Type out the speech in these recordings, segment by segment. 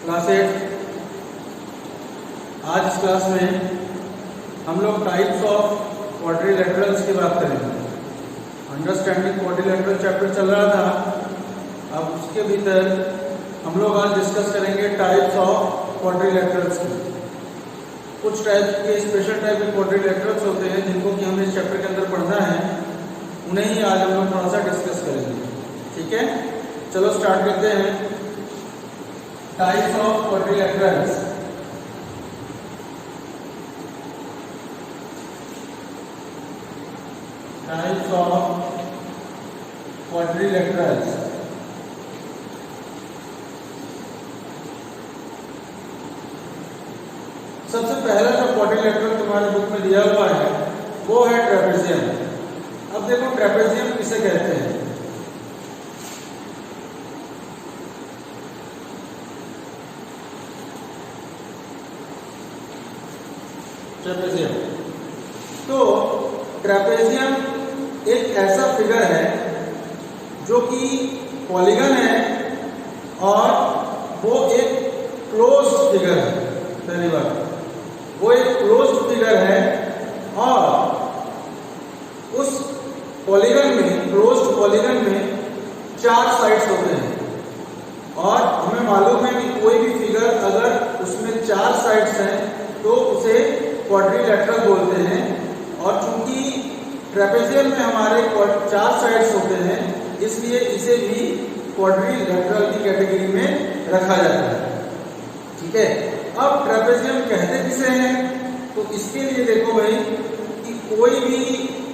Class 8। आज इस class में हम लोग टाइप्स ऑफ क्वाड्रिलेटरल्स की बात करेंगे। अंडरस्टैंडिंग क्वाड्रिलेटरल चैप्टर चल रहा था। अब उसके भीतर हम लोग आज डिस्कस करेंगे टाइप्स ऑफ क्वाड्रिलेटरल्स की। कुछ टाइप के स्पेशल टाइप के क्वाड्रिलेटरल्स होते हैं जिनको कि हमें इस चैप्टर के अंदर पढ़ना है, उन्हें ही आज हम लोग थोड़ा सा डिस्कस करेंगे। ठीक है, चलो स्टार्ट करते हैं। Types of quadrilaterals. Types of quadrilaterals. सबसे पहला जो क्वाड्रिलेटरल तुम्हारे बुक में दिया हुआ है वो है ट्रेपेजियम। अब देखो ट्रेपेजियम किसे कहते हैं। ट्रेपेजियम, तो ट्रेपेजियम एक ऐसा फिगर है जो कि पॉलीगन है और वो एक क्लोज्ड फिगर है। पहली बात, वो एक क्लोज्ड फिगर है और उस पॉलीगन में, क्लोज्ड पॉलीगन में 4 साइड्स होते हैं और हमें मालूम है कि कोई भी फिगर अगर उसमें 4 साइड्स हैं तो उसे क्वाड्रिलेटरल बोलते हैं। और चूंकि ट्रेपेजियम में हमारे 4 साइड्स होते हैं इसलिए इसे भी क्वाड्रिलेटरल की कैटेगरी में रखा जाता है। ठीक है, अब ट्रेपेजियम कहते किसे हैं, तो इसके लिए देखो भाई कि कोई भी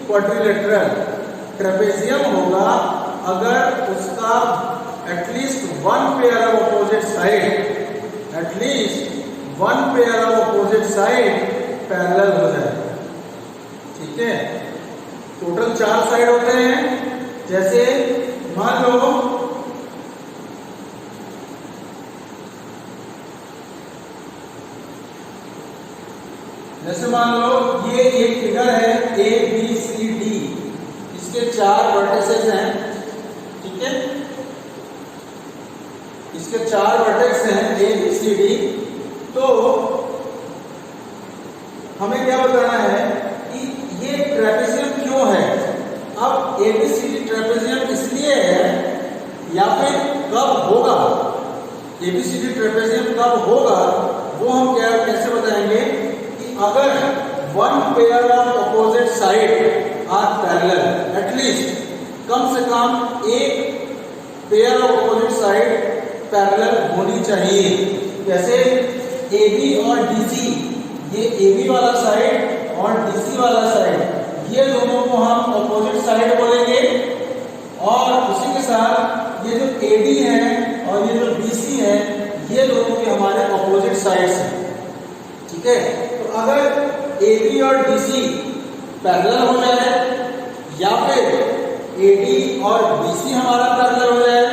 क्वाड्रिलेटरल ट्रेपेजियम होगा अगर उसका at least one pair of opposite side, at least one pair of opposite side parallel हो जाए। ठीक है, टोटल 4 साइड होते हैं। जैसे मान लो ये एक फिगर है ABCD, इसके 4 वर्टिसेस हैं। ठीक है, इसके 4 वर्टेक्स हैं ABCD। तो हमें क्या बताना है कि ये ट्रेपेजियम क्यों है। अब ABCD ट्रेपेजियम इसलिए है या फिर कब होगा, ABCD ट्रेपेजियम कब होगा वो हम कैसे बताएंगे कि अगर one pair of opposite side are parallel, at least कम से कम एक pair of opposite side parallel होनी चाहिए। जैसे AB और DC, ये AB वाला साइड और DC वाला साइड, ये दोनों को हम अपोजिट साइड बोलेंगे। और उसी के साथ ये जो AD है और ये जो BC है ये दोनों के हमारे अपोजिट साइड्स हैं। ठीक है, तो अगर AB और DC पैरेलल हो जाए या फिर AD और BC हमारा पैरेलल हो जाए,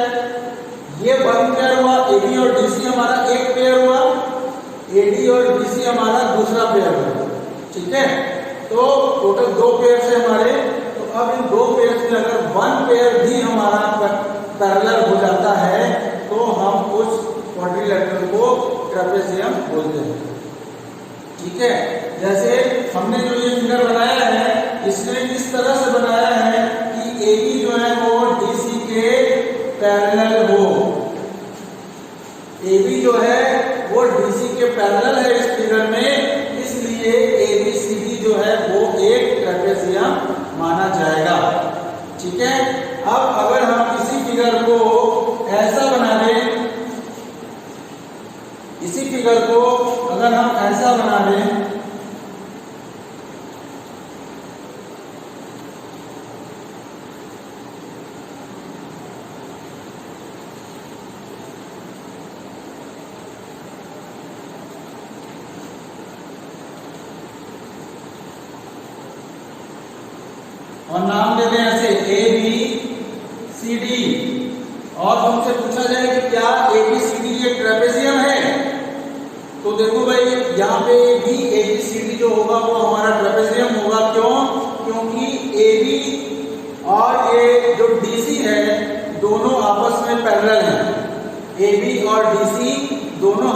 ये वन पेयर हुआ, AB और DC हमारा एक पेयर हुआ, AD और BC हमारा दूसरा पेयर हुआ। ठीक है, तो टोटल 2 पेयर है हमारे। तो अब इन 2 पेयर में अगर वन पेयर भी हमारा पैरेलल हो जाता है तो हम उस क्वाड्रिलेटरल को ट्रेपेजियम बोलते हैं। ठीक है, जैसे हमने जो ये फिगर बनाया है इसने इस तरह से बनाया है कि AB जो है वो DC के पैरेलल हो। AB जो है वो DC के पैरेलल है इस फिगर में, इसलिए ABCD जो है वो एक ट्रेपेजियम माना जाएगा। ठीक है, अब अगर हम इसी फिगर को ऐसा बना दें, इसी फिगर को अगर हम ऐसा बना दें, और नाम दे दें ऐसे ABCD, और तुमसे पूछा जाए कि क्या ABCD ये ट्रेपेजियम है, तो देखो भाई यहाँ पे भी ABCD जो होगा वो हमारा ट्रेपेजियम होगा। क्यों? क्योंकि AB और ये जो DC है दोनों आपस में पैरेलल हैं। AB और DC दोनों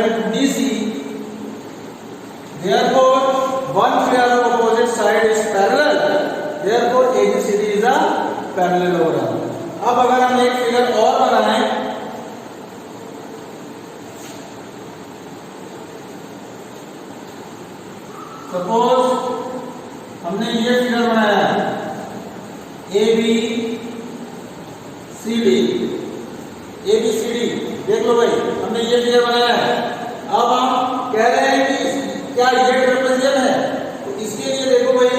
to BC, therefore one pair of opposite side is parallel, therefore ABCD is a parallelogram. अब अगर हम एक फिगर और बनाएं, सपोज हमने ये फिगर बनाया ABCD, देख लो भाई, हमने ये फिगर बनाया है। अब हम कह रहे हैं कि क्या ये ट्रेपेजियम है, तो इसके लिए देखो भाई,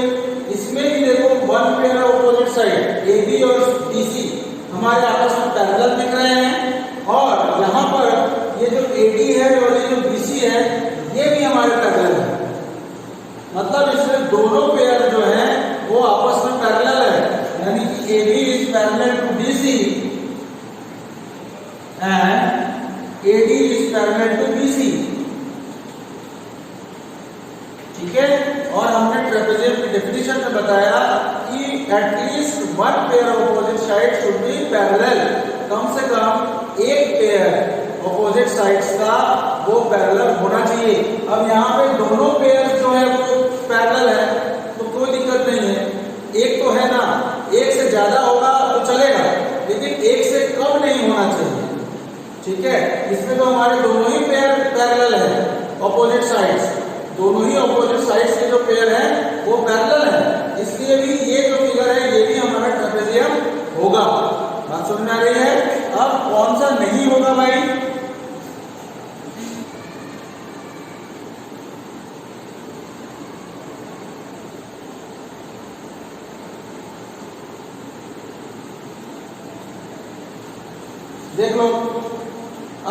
इसमें भी देखो one pair of opposite side AB और BC हमारे आपस में पैरेलल दिख रहे हैं, और यहाँ पर ये जो AD है और ये जो BC है ये भी हमारे पैरेलल है। मतलब इसमें दोनों पेयर जो है वो आपस में पैरेलल है, यानी कि AB is parallel to BC and AD is parallel to BC। ठीक है, और हमने ट्रेपेजियम की डेफिनेशन में बताया कि at least one pair of opposite side should be parallel, कम से कम एक पेयर अपोजिट साइड्स का वो पैरेलल होना चाहिए। अब यहाँ पे दोनों पेयर जो है वो पैरेलल है तो कोई दिक्कत नहीं है, एक तो है ना, एक से ज्यादा होगा तो चलेगा, लेकिन एक से कम नहीं होना चाहिए। ठीक है, इसमें तो हमारे दोनों ही पेयर पैरेलल है, अपोजिट साइड्स, दोनों ही अपोजिट साइड्स के जो पेयर है वो पैरेलल है, इसलिए भी ये जो फिगर है ये भी हमारा ट्रेपेजियम होगा। बात समझ में आ रही है? अब कौन सा नहीं होगा भाई? देख लो,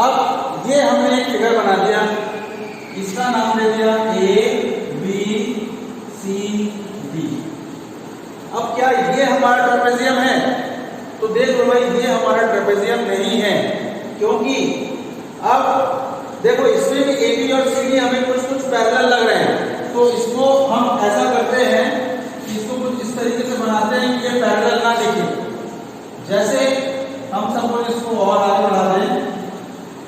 अब ये हमने एक फिगर बना दिया, इसका नाम दे दिया ABCD। अब क्या ये हमारा ट्रेपेजियम है? तो देख लो भाई, ये हमारा ट्रेपेजियम नहीं है, क्योंकि अब देखो इसमें भी AB और CD हमें कुछ कुछ पैरेलल लग रहे हैं, तो इसको हम ऐसा करते हैं कि इसको कुछ इस तरीके से बनाते हैं कि ये पैरेलल ना दिखे। जैसे हम सबको इसको और आगे बढ़ा दें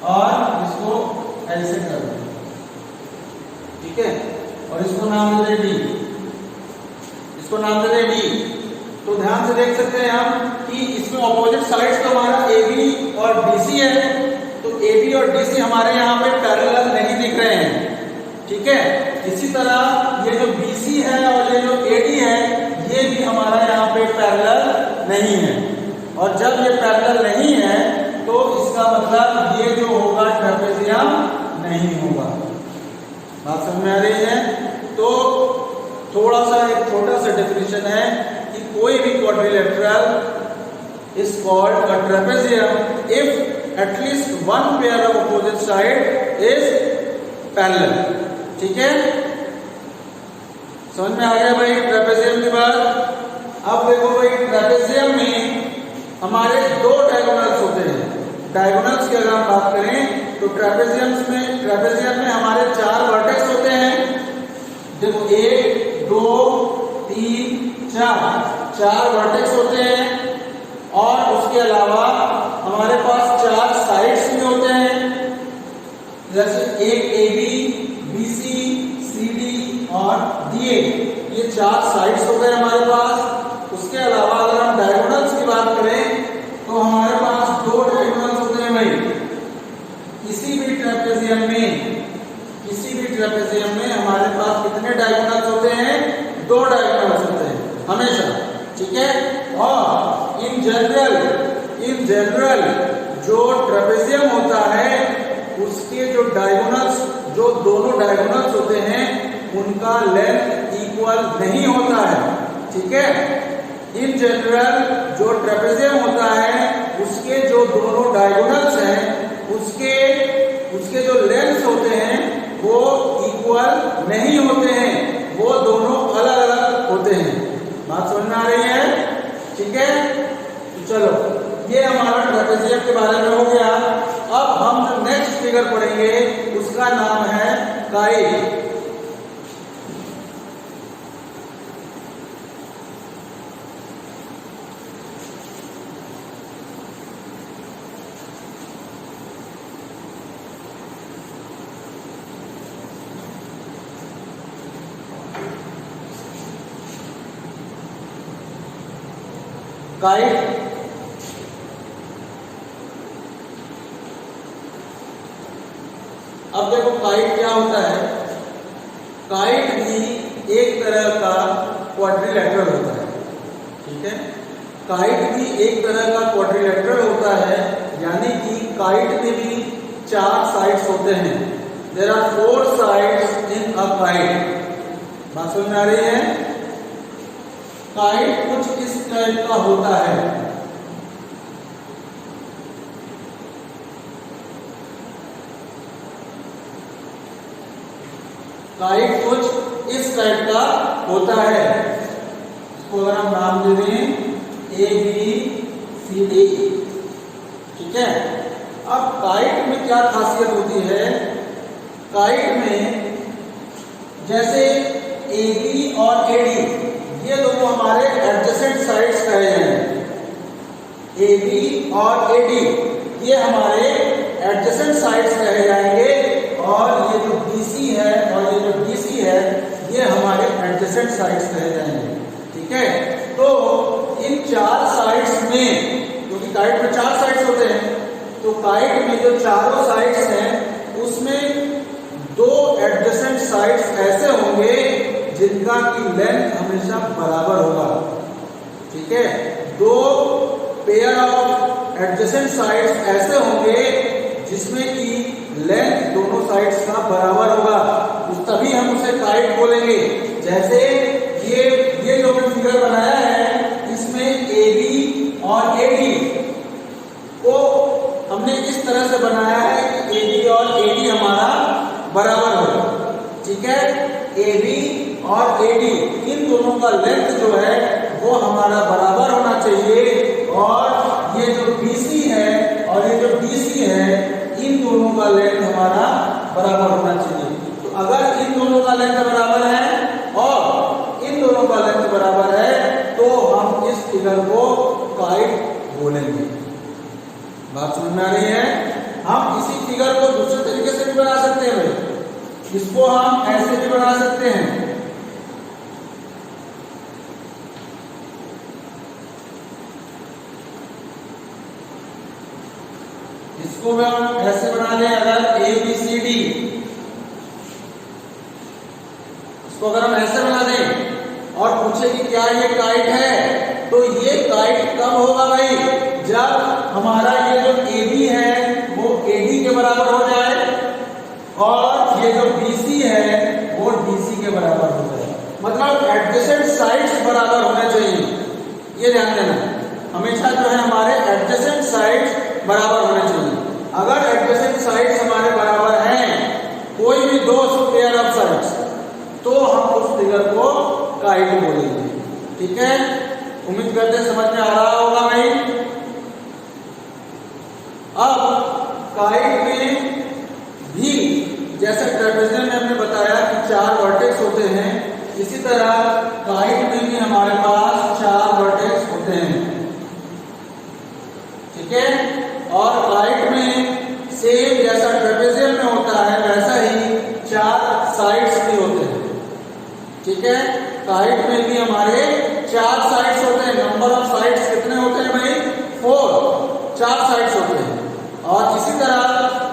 और इसको ऐसे कर दें, ठीक है, और इसको नाम दे दें D, इसको नाम दे दें D। तो ध्यान से देख सकते हैं हम कि इसमें ऑपोजिट साइड्स तो हमारा AB और BC है, तो AB और DC हमारे यहाँ पे पैरेलल नहीं दिख रहे हैं। ठीक है, इसी तरह ये जो BC है और ये जो AD है ये भी हमारा यहाँ पे पैरेलल नहीं है, और जब ये पैरेलल नहीं है तो इसका मतलब ये जो होगा ट्रेपेजियम नहीं होगा। बात समझ में आ रही है? तो थोड़ा सा एक छोटा सा डेफिनेशन है कि कोई भी quadrilateral is called a trapezium if at least one pair of opposite side is parallel. ठीक है, समझ में आ गया भाई ट्रेपेजियम की बात? अब देखो भाई, ट्रेपेजियम में हमारे दो डायगोनल्स होते हैं। डायगोनल्स की अगर हम बात करें तो ट्रेपेजियम में हमारे 4 वर्टेक्स होते हैं। देखो 1 2 3 4 वर्टेक्स होते हैं, और उसके अलावा हमारे पास 4 साइड्स भी होते हैं, जैसे एक AB BC CD और DA, ये 4 साइड्स हो गए हमारे पास। उसके अलावा अगर हम डायगोनल्स की बात करें तो हमारे पास 2 डायगोनल्स होते हैं भाई। किसी भी ट्रेपेजियम में हमारे पास कितने डायगोनल्स होते हैं? 2 डायगोनल्स होते हैं हमेशा। ठीक है, और इन जनरल जो ट्रेपेजियम होता है उसके जो डायगोनल्स, जो दोनों डायगोनल्स होते हैं उनका लेंथ इक्वल नहीं होता है। ठीक है, इन जनरल जो ट्रेपेजियम होता है उसके जो दोनों डायगोनल्स हैं उसके जो लेंथ्स होते हैं वो इक्वल नहीं होते हैं, वो दोनों अलग अलग होते हैं। बात समझ में आ रही है? ठीक है, तो चलो ये हमारा ट्रेपेजियम के बारे में हो गया। अब हम जो नेक्स्ट फिगर पढ़ेंगे उसका नाम है काइल। काइट अब देखो काइट क्या होता है, काइट भी एक तरह का क्वाड्रिलेटरल होता है, ठीक है। काइट भी एक तरह का क्वाड्रिलेटरल होता है, यानी कि काइट में भी 4 साइड्स होते हैं। There are 4 sides in a kite. बात समझ में आ रही है? काइट कुछ इस टाइप का होता है। काइट कुछ इस टाइप का होता है। इसको अगर हम नाम दे दें ABCD, ठीक है। अब काइट में क्या खासियत होती है, काइट में जैसे AB और AD ये दोनों हमारे एडजेसेंट साइड्स कहे जाएंगे। AB और AD ये हमारे एडजेसेंट साइड्स कहे जाएंगे, और ये जो BC है और ये जो DC है ये हमारे एडजेसेंट साइड्स कहे जाएंगे, ठीक है। तो इन 4 साइड्स में, क्योंकि काइट में 4 साइड्स होते हैं, तो काइट में जो चारों साइड्स हैं उसमें 2 एडजेसेंट साइड्स ऐसे होंगे जिनका की लेंथ हमेशा बराबर होगा, ठीक है। 2 पेयर ऑफ एडजेसेंट साइड्स ऐसे होंगे जिसमें कि लेंथ दोनों साइड्स का बराबर होगा, तभी हम उसे काइट बोलेंगे। जैसे ये जो हमने फिगर बनाया है इसमें AB और AD को हमने इस तरह से बनाया है कि AB और AD हमारा बराबर हो, ठीक है। AB और AD इन दोनों का लेंथ जो है वो हमारा बराबर होना चाहिए, और ये जो BC है और ये जो DC है इन दोनों का लेंथ हमारा बराबर होना चाहिए। तो अगर इन दोनों का लेंथ बराबर है और इन दोनों का लेंथ बराबर है तो हम इस फिगर को काइट बोलेंगे। बात समझ में आ रही है? हम इसी फिगर को दूसरे तरीके से भी बना सकते हैं भाई, इसको हम ऐसे भी बना सकते हैं। इसको भी हम ऐसे बना लें, अगर ABCD, इसको अगर हम ऐसे बना दें और पूछे कि क्या ये काइट है, तो ये काइट कब होगा भाई, जब हमारा ये जो AB है वो AD के बराबर हो जाए और ये जो BC है वो DC के बराबर हो जाए। मतलब एडजेसेंट साइड्स बराबर होने चाहिए, ये ध्यान देना। हमेशा जो है हमारे एडजेसेंट साइड्स बराबर होने चाहिए। अगर एडजेसेंट साइड्स हमारे बराबर हैं, कोई भी 2 पेयर ऑफ साइड्स, तो हम उस फिगर को काइट बोलेंगे, ठीक है। उम्मीद करते हैं समझ में आ रहा होगा भाई। अब काइट में भी जैसे ट्रेपेजियम में हमने बताया कि 4 वर्टेक्स होते हैं, इसी तरह काइट में भी हमारे पास 4 वर्टेक्स होते हैं, ठीक है। और काइट में सेम जैसा ट्रेपेजियम में होता है वैसा ही 4 साइड्स भी होते हैं, ठीक है। काइट में भी हमारे 4 साइड्स होते हैं। नंबर ऑफ साइड्स कितने होते हैं भाई? 4 साइड्स होते हैं। और इसी तरह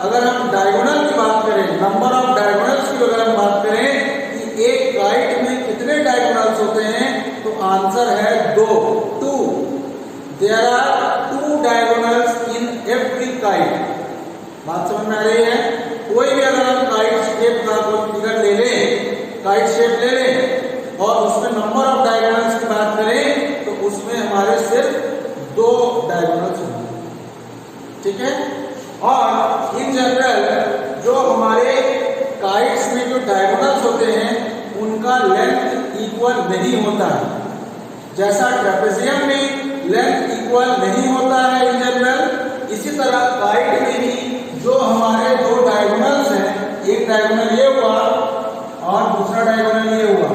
अगर हम डायगोनल की बात करें, नंबर ऑफ डायगोनल्स की अगर हम बात करें कि एक काइट में कितने डायगोनल्स होते हैं, तो आंसर है 2। There are 2 diagonals in every kite. बात समझ में आ रही है? कोई भी अगर हम काइट शेप का कोई फिगर ले लें, काइट शेप ले लें और उसमें नंबर ऑफ डायगोनल्स की बात करें, तो उसमें हमारे सिर्फ 2 डायगोनल्स होंगे, ठीक है। और इन जनरल जो हमारे काइट्स में जो डायगोनल्स होते हैं उनका लेंथ इक्वल नहीं होता है। जैसा ट्रेपेजियम में लेंथ इक्वल नहीं होता है इन जनरल, इसी तरह काइट में भी जो हमारे 2 डायगोनल्स हैं, एक डायगोनल ये हुआ और दूसरा डायगोनल ये हुआ,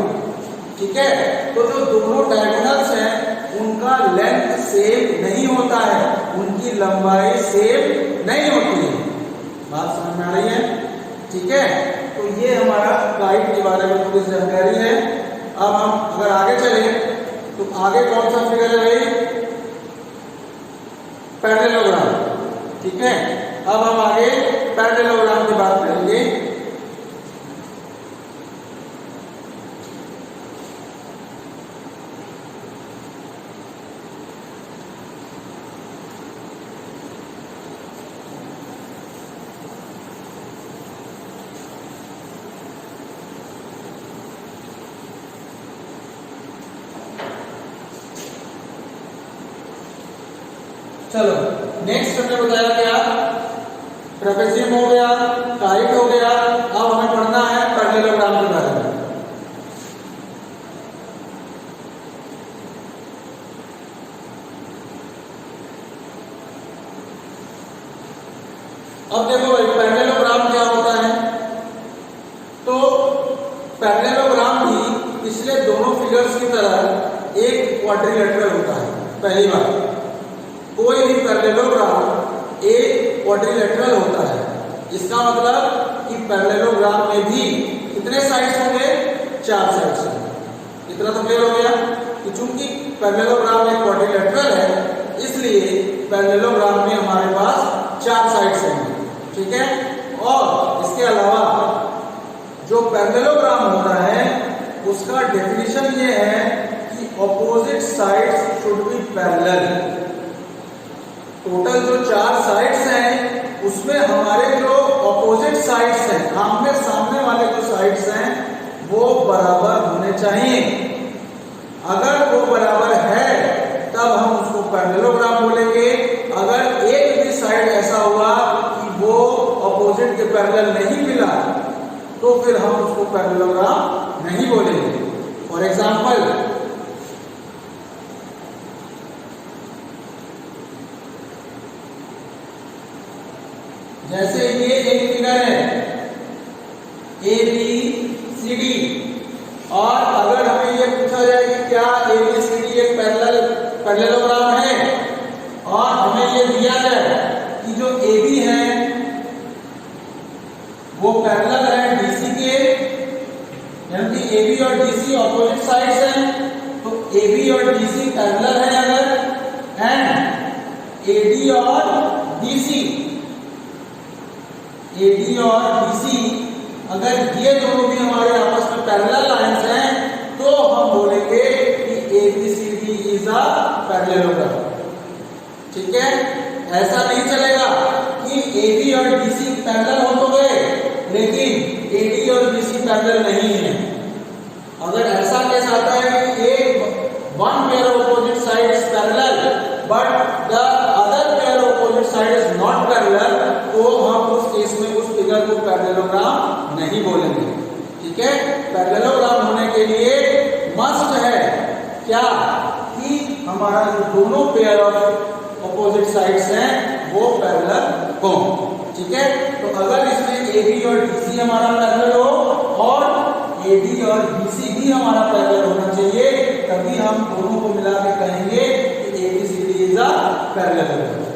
ठीक है। तो जो दोनों डायगोनल्स हैं उनका लेंथ सेम नहीं होता है, उनकी लंबाई सेम नहीं होती है। बात समझ में आ रही है? ठीक है। तो ये हमारा काइट के बारे में थोड़ी जानकारी है। अब हम अगर आगे चले तो आगे कौन सा फिगर है भाई? पैरेललोग्राम। ठीक है, अब हम आगे पैरेललोग्राम की बात करेंगे। चलो नेक्स्ट हमने बताया क्या, ट्रेपेजियम हो गया, काइट हो गया। अब हमें पढ़ना है पैरेललोग्राम के बारे में। अब देखो भाई पैरेललोग्राम क्या होता है। तो पैरेललोग्राम भी पिछले दोनों फिगर्स की तरह एक क्वाड्रिलेटरल होता है। पहली बात, कोई भी पैरेललोग्राम एक क्वाड्रिलेटरल होता है। इसका मतलब कि पैरेललोग्राम में भी कितने साइड्स होंगे, 4 साइड्स होंगे। इतना तो क्लियर हो गया कि चूंकि पैरेललोग्राम एक क्वाड्रिलेटरल है, इसलिए पैरेललोग्राम में हमारे पास 4 साइड्स होंगे। ठीक है, और इसके अलावा जो पैरेललोग्राम होता है उसका डेफिनेशन ये है कि opposite sides should be parallel. Total जो 4 साइड्स हैं उसमें हमारे जो ऑपोजिट साइड्स हैं, आमने सामने वाले जो साइड्स हैं वो बराबर होने चाहिए। अगर वो बराबर है तब हम उसको पैरेललोग्राम बोलेंगे। अगर एक भी साइड ऐसा हुआ कि वो ऑपोजिट के पैरेलल नहीं मिला तो फिर हम उसको पैरेललोग्राम नहीं बोलेंगे। फॉर एग्जाम्पल, जैसे ये एक फिगर है ABCD, और अगर हमें ये पूछा जाए कि क्या ABCD एक पैरेललोग्राम है, और हमें ये दिया जाए कि जो AB है वो पैरेलल है DC के, यानी कि AB और DC ऑपोजिट साइड्स हैं, तो AB और DC पैरेलल है अगर, एंड AD और BC अगर ये दोनों भी हमारे आपस में पैरेलल लाइंस हैं तो हम बोलेंगे कि ABCD इज अ पैरेललोग्राम। ठीक है, ऐसा नहीं चलेगा कि AB और DC पैरेलल हो तो गए लेकिन AD और BC पैरेलल नहीं है। अगर ऐसा केस आता है कि one pair of opposite side is parallel but the other pair of opposite side is not parallel, तो हम उस केस में उस फिगर को पैरेललोग्राम नहीं बोलेंगे। ठीक है, पैरेललोग्राम होने के लिए मस्ट है क्या कि हमारा जो दोनों पेयर ऑफ ऑपोजिट साइड्स हैं वो पैरेलल हो। ठीक है, तो अगर इसमें AB और DC हमारा पैरेलल हो और AD और BC भी हमारा पैरेलल होना चाहिए, तभी हम दोनों को मिला के कहेंगे कि ABCD इज अ पैरेललोग्राम।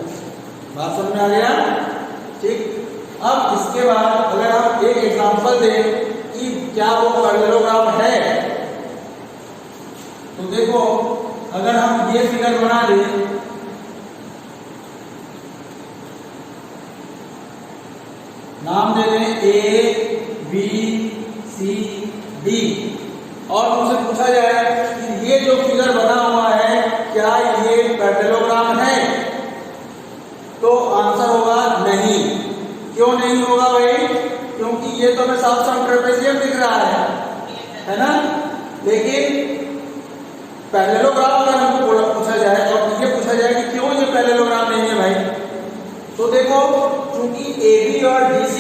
बात समझ में आ गया? ठीक, अब इसके बाद अगर हम एक एग्जांपल दें कि क्या वो पैरेललोग्राम है, तो देखो अगर हम ये फिगर बना दें, नाम दे दें ABCD, और उनसे पूछा जाए कि ये जो फिगर बना हुआ है क्या ये पैरेललोग्राम है, तो आंसर होगा नहीं। क्यों नहीं होगा भाई? क्योंकि ये तो हमें साफ साफ ट्रेपेजियम दिख रहा है ना, लेकिन पैरेललोग्राम अगर हमको पूछा जाए और ये पूछा जाए कि क्यों ये पैरेललोग्राम नहीं है भाई, तो देखो क्योंकि AB और DC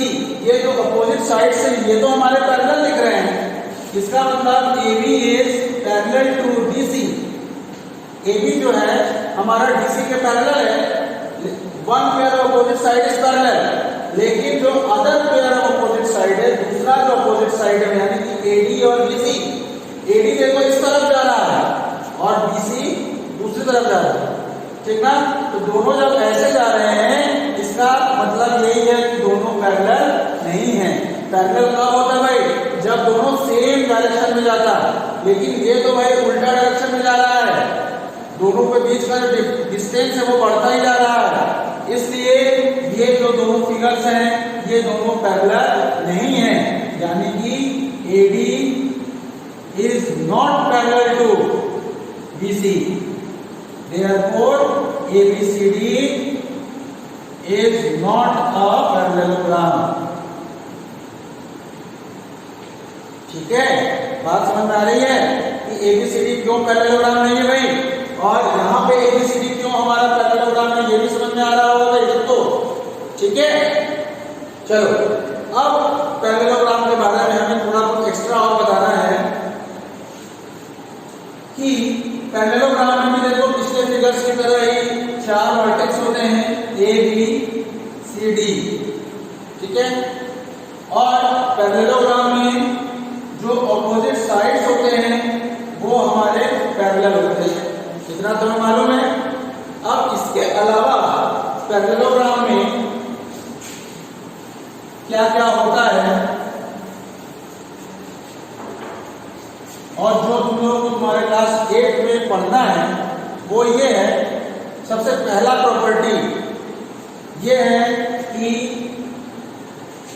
ये जो अपोजिट साइड से ये तो हमारे पैरेलल दिख रहे हैं, इसका मतलब AB is parallel to DC। AB जो है हमारा DC के पैरेलल है, one pair of opposite side is parallel, लेकिन जो other pair of opposite side है, दूसरा जो अपोजिट साइड है यानी कि AD और BC, AD देखो इस तरफ जा रहा है और BC दूसरी तरफ जा रहा है। ठीक ना, तो दोनों जब ऐसे जा रहे हैं इसका मतलब यही है कि दोनों पैरेलल नहीं है। पैरेलल कब होता है भाई? जब दोनों सेम डायरेक्शन में जाता है, लेकिन ये तो भाई उल्टा डायरेक्शन में जा रहा है, दोनों के बीच का जो डिस्टेंस है वो बढ़ता ही जा रहा है, इसलिए ये जो दोनों फिगर्स हैं ये दोनों पैरेलल नहीं है, यानी कि AD is not parallel to BC, therefore ABCD is not a parallelogram। ठीक है, बात समझ में आ रही है कि ABCD क्यों पैरेललोग्राम नहीं है भाई, और यहाँ पे ABCD क्यों हमारा पैरेललोग्राम नहीं, ये भी समझ में आ रहा होगा भाई सबको। ठीक है, चलो अब पैरेललोग्राम के बारे में हमें थोड़ा बहुत एक्स्ट्रा और बताना है कि पैरेललोग्राम में भी देखो पिछले फिगर्स की तरह ही 4 वर्टेक्स होते हैं A B C D। ठीक है, और पैरेललोग्राम में जो ऑपोजिट साइड्स होते हैं वो हमारे पैरेलल होते हैं, इतना तुम्हें मालूम है। अब इसके अलावा पैरेललोग्राम में क्या क्या होता है और जो तुम लोग को तुम्हारे क्लास 8 में पढ़ना है वो ये है, सबसे पहला प्रॉपर्टी ये है कि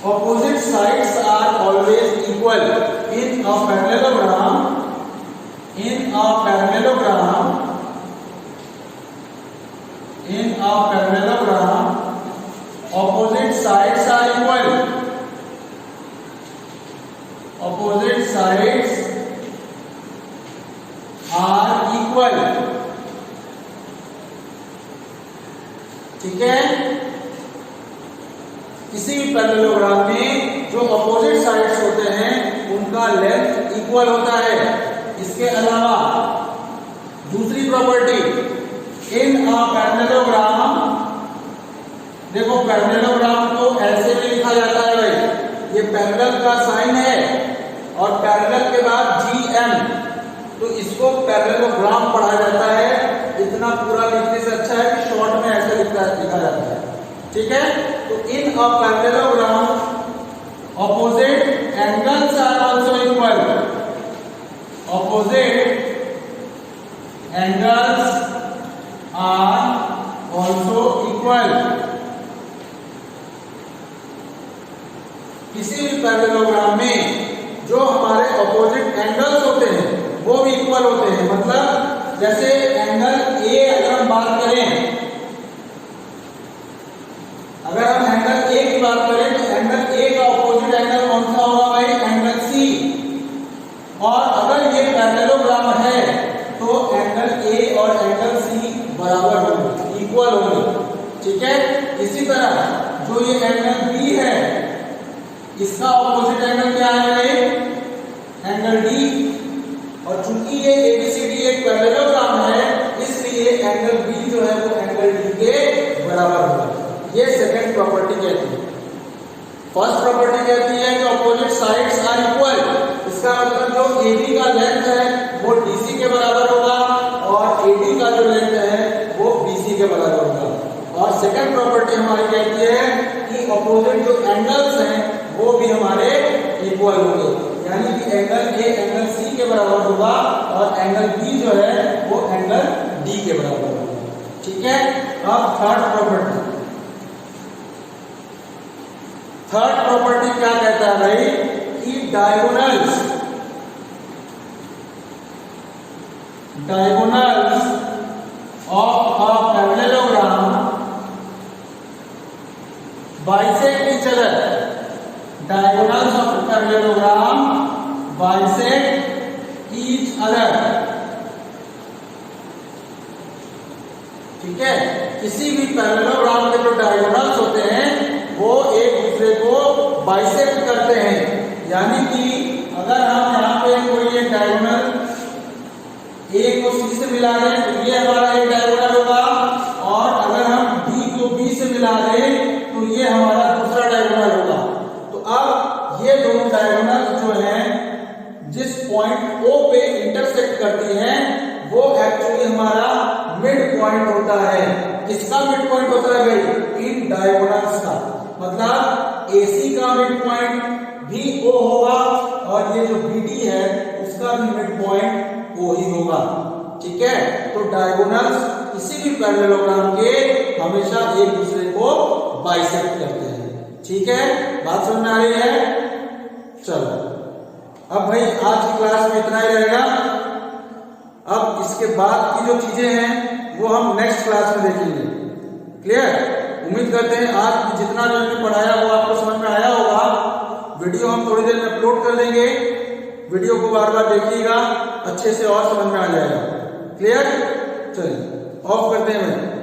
opposite sides are always equal in a parallelogram। In a parallelogram, opposite sides are equal। Opposite sides are equal। ठीक है, किसी भी पैरेललोग्राम में जो अपोजिट साइड्स होते हैं उनका लेंथ इक्वल होता है। इसके अलावा दूसरी प्रॉपर्टी, इन अ पैरेललोग्राम, देखो पैरेललोग्राम को ऐसे भी लिखा जाता है भाई, ये पैरेलल का साइन है और पैरेलल के बाद GM, तो इसको पैरेललोग्राम पढ़ा जाता है। इतना पूरा लिखने से अच्छा है कि शॉर्ट में ऐसे लिखा जाता है। ठीक है, तो in a parallelogram opposite angles are also equal। Opposite angles are also equal। किसी भी पैरेललोग्राम में जो हमारे ऑपोजिट एंगल्स होते हैं वो भी इक्वल होते हैं। मतलब जैसे एंगल A अगर हम बात करें, अगर हम एंगल A की बात करें तो एंगल A का ऑपोजिट एंगल कौन सा होगा भाई, एंगल C। और अगर ये पैरेललोग्राम है तो एंगल A और एंगल C बराबर होंगे, इक्वल होंगे। ठीक है, इसी तरह जो ये एंगल B है इसका ऑपोजिट एंगल क्या है भाई, एंगल D। और चूंकि ये ABCD एक पैरेललोग्राम है इसलिए एंगल B जो है वो एंगल D के बराबर होगा। ये सेकंड प्रॉपर्टी कहती है। फर्स्ट प्रॉपर्टी कहती है कि ऑपोजिट साइड्स आर इक्वल। इसका मतलब जो AB का लेंथ है वो DC के बराबर होगा और AD का जो लेंथ है वो BC के बराबर होगा। और सेकंड प्रॉपर्टी हमारी कहती है कि ऑपोजिट जो एंगल्स हैं वो भी हमारे इक्वल होंगे, यानी कि एंगल A एंगल C के बराबर होगा और एंगल B जो है वो एंगल D के बराबर होगा। ठीक है, अब थर्ड प्रॉपर्टी क्या कहता है भाई कि diagonals of a parallelogram bisect each other. Diagonals of a parallelogram bisect each other. ठीक है, किसी भी पैरेललोग्राम के जो डायगोनल्स होते हैं वो एक दूसरे को बाइसेक्ट करते हैं, यानी कि अगर हम यहाँ पे कोई एक डायगोनल A को C से मिला दें तो ये हमारा एक डायगोनल होगा, और अगर हम D को B से मिला दें तो ये हमारा दूसरा डायगोनल होगा। तो अब ये दोनों डायगोनल जो हैं जिस पॉइंट O पे इंटरसेक्ट करती हैं वो एक्चुअली हमारा मिड पॉइंट होता है। किसका मिड पॉइंट होता है भाई, इन डायगोनल्स का। मतलब AC का मिड पॉइंट भी O होगा और ये जो BD है उसका भी मिड पॉइंट O ही होगा। ठीक है, तो डायगोनल्स किसी भी पैरेललोग्राम के हमेशा एक दूसरे को बाइसेक्ट करते हैं। ठीक है, बात समझ में आ रही है? चलो अब भाई आज की क्लास में इतना ही रहेगा। अब इसके बाद की जो चीजें हैं वो हम नेक्स्ट क्लास में देखेंगे। क्लियर? उम्मीद करते हैं आज जितना भी हमने पढ़ाया वो आपको समझ में आया होगा। वीडियो हम थोड़ी देर में अपलोड कर देंगे, वीडियो को बार बार देखिएगा, अच्छे से और समझ में आ जाएगा। क्लियर? चलिए ऑफ करते हैं भाई।